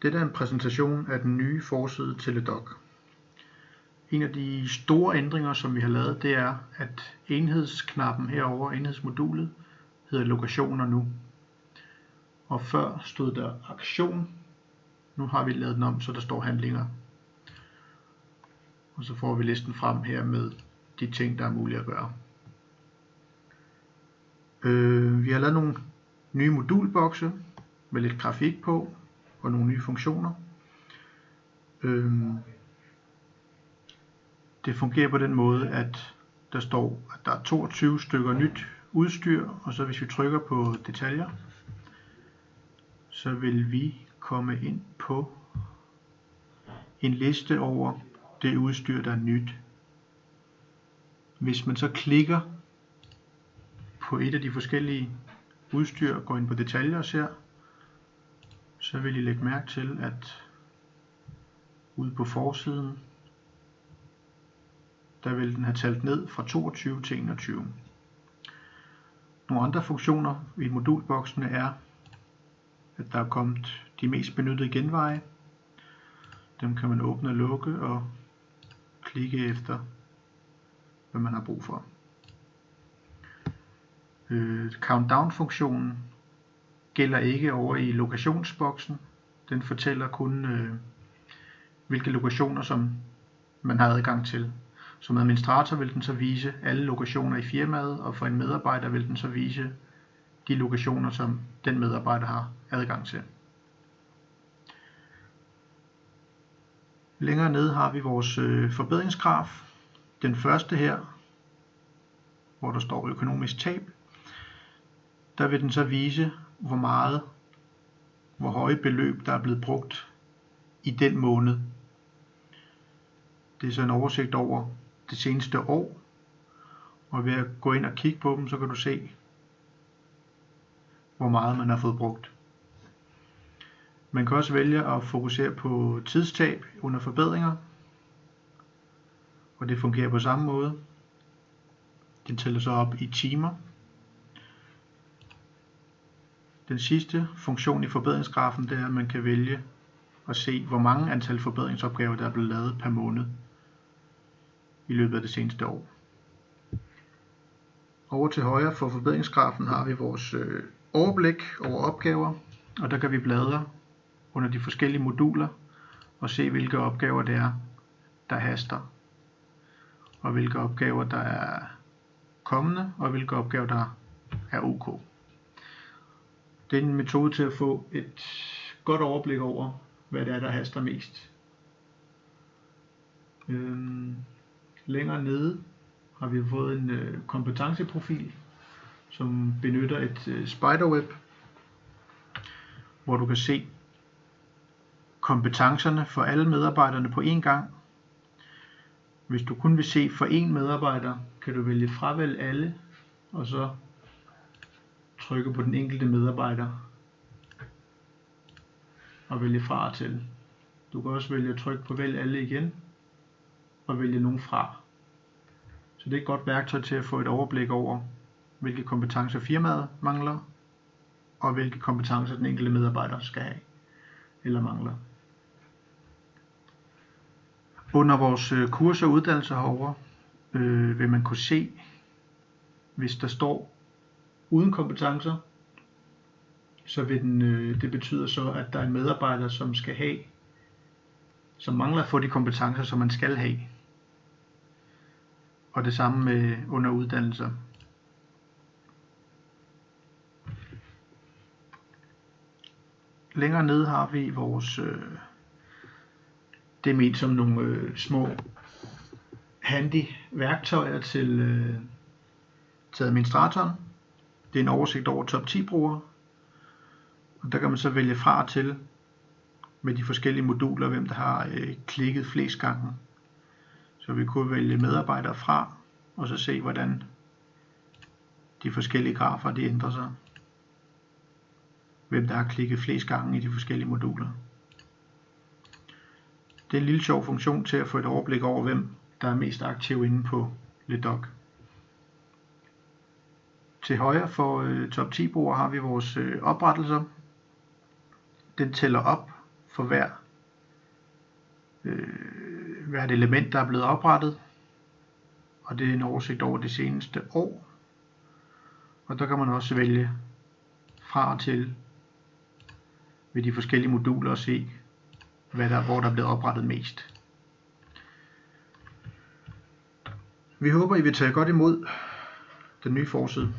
Dette er en præsentation af den nye forside til LeDoc. En af de store ændringer, som vi har lavet, det er, at enhedsknappen herover, enhedsmodulet, hedder lokationer nu. Og før stod der aktion. Nu har vi lavet den om, så der står handlinger. Og så får vi listen frem her med de ting, der er muligt at gøre. Vi har lavet nogle nye modulbokse med lidt grafik på og nogle nye funktioner. Det fungerer på den måde, at der står, at der er 22 stykker nyt udstyr, og så hvis vi trykker på detaljer, så vil vi komme ind på en liste over det udstyr, der er nyt. Hvis man så klikker på et af de forskellige udstyr, går ind på detaljer og ser, så vil I lægge mærke til, at ude på forsiden, der vil den have talt ned fra 22 til 21. Nogle andre funktioner i modulboksene er, at der er kommet de mest benyttede genveje. Dem kan man åbne og lukke og klikke efter, hvad man har brug for. Countdown-funktionen gælder ikke over i lokationsboksen. Den fortæller kun, hvilke lokationer som man har adgang til. Som administrator vil den så vise alle lokationer i firmaet, og for en medarbejder vil den så vise de lokationer, som den medarbejder har adgang til. Længere nede har vi vores forbedringsgraf. Den første her, hvor der står økonomisk tab, der vil den så vise, hvor høje beløb, der er blevet brugt i den måned. Det er så en oversigt over det seneste år, og ved at gå ind og kigge på dem, så kan du se, hvor meget man har fået brugt. Man kan også vælge at fokusere på tidstab under forbedringer, og det fungerer på samme måde. Den tæller så op i timer. Den sidste funktion i forbedringsgrafen, det er, at man kan vælge at se, hvor mange antal forbedringsopgaver, der er blevet lavet per måned i løbet af det seneste år. Over til højre for forbedringsgrafen har vi vores overblik over opgaver, og der kan vi bladre under de forskellige moduler og se, hvilke opgaver det er, der haster, og hvilke opgaver, der er kommende, og hvilke opgaver, der er OK. Det er en metode til at få et godt overblik over, hvad det er, der haster mest. Længere nede har vi fået en kompetenceprofil, som benytter et spiderweb, hvor du kan se kompetencerne for alle medarbejderne på én gang. Hvis du kun vil se for én medarbejder, kan du vælge fravælg alle, og så trykke på den enkelte medarbejder og vælge fra og til. Du kan også vælge at trykke på vælg alle igen og vælge nogen fra. Så det er et godt værktøj til at få et overblik over, hvilke kompetencer firmaet mangler, og hvilke kompetencer den enkelte medarbejder skal have eller mangler. Under vores kurser og uddannelser herovre vil man kunne se, hvis der står uden kompetencer, så vil det betyder så, at der er en medarbejder, som mangler at få de kompetencer, som man skal have. Og det samme med under uddannelser. Længere nede har vi vores, det er ment som nogle små handy værktøjer til administratoren. Det er en oversigt over top 10 brugere, og der kan man så vælge fra og til med de forskellige moduler, hvem der har klikket flest gange. Så vi kunne vælge medarbejdere fra, og så se, hvordan de forskellige grafer de ændrer sig. Hvem der har klikket flest gange i de forskellige moduler. Det er en lille sjov funktion til at få et overblik over, hvem der er mest aktiv inde på LeDoc. Til højre for top 10 brugere har vi vores oprettelser. Den tæller op for hvert element, der er blevet oprettet, og det er en oversigt over det seneste år. Og der kan man også vælge fra og til ved de forskellige moduler og se, hvor der er blevet oprettet mest. Vi håber, I vil tage godt imod den nye forside.